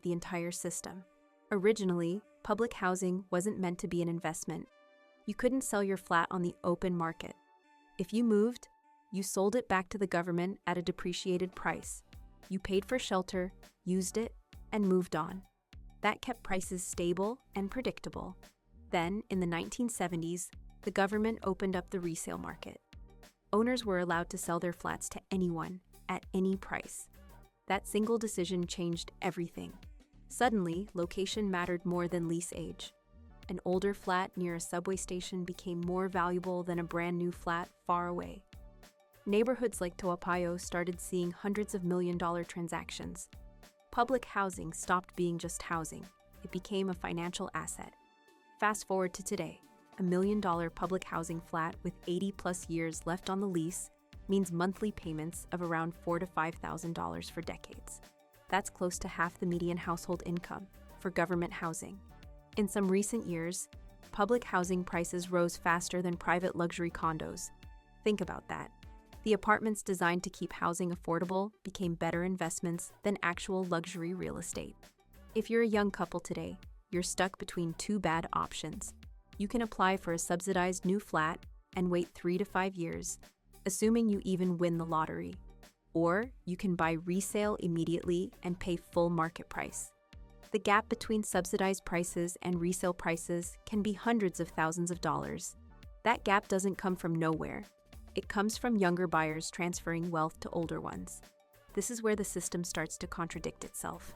the entire system. Originally, public housing wasn't meant to be an investment. You couldn't sell your flat on the open market. If you moved, you sold it back to the government at a depreciated price. You paid for shelter, used it, and moved on. That kept prices stable and predictable. Then, in the 1970s, the government opened up the resale market. Owners were allowed to sell their flats to anyone, at any price. That single decision changed everything. Suddenly, location mattered more than lease age. An older flat near a subway station became more valuable than a brand new flat far away. Neighborhoods like Toapayo started seeing hundreds of million-dollar transactions. Public housing stopped being just housing. It became a financial asset. Fast forward to today, a $1 million public housing flat with 80-plus years left on the lease means monthly payments of around $4,000 to $5,000 for decades. That's close to half the median household income for government housing. In some recent years, public housing prices rose faster than private luxury condos. Think about that. The apartments designed to keep housing affordable became better investments than actual luxury real estate. If you're a young couple today, you're stuck between two bad options. You can apply for a subsidized new flat and wait 3 to 5 years, assuming you even win the lottery. Or you can buy resale immediately and pay full market price. The gap between subsidized prices and resale prices can be hundreds of thousands of dollars. That gap doesn't come from nowhere. It comes from younger buyers transferring wealth to older ones. This is where the system starts to contradict itself.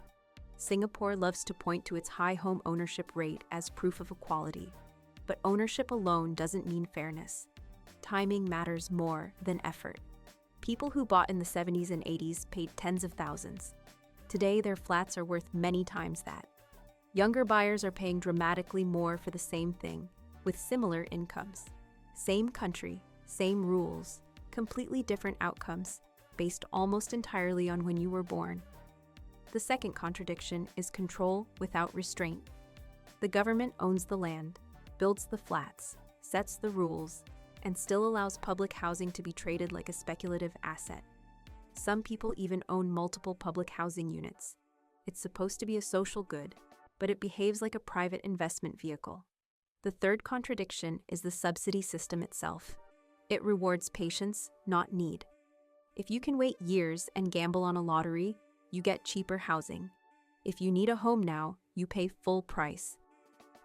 Singapore loves to point to its high home ownership rate as proof of equality. But ownership alone doesn't mean fairness. Timing matters more than effort. People who bought in the 70s and 80s paid tens of thousands. Today, their flats are worth many times that. Younger buyers are paying dramatically more for the same thing, with similar incomes. Same country, same rules, completely different outcomes, based almost entirely on when you were born. The second contradiction is control without restraint. The government owns the land, builds the flats, sets the rules, and still allows public housing to be traded like a speculative asset. Some people even own multiple public housing units. It's supposed to be a social good, but it behaves like a private investment vehicle. The third contradiction is the subsidy system itself. It rewards patience, not need. If you can wait years and gamble on a lottery, you get cheaper housing. If you need a home now, you pay full price.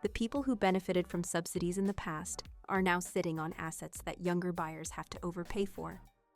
The people who benefited from subsidies in the past are now sitting on assets that younger buyers have to overpay for.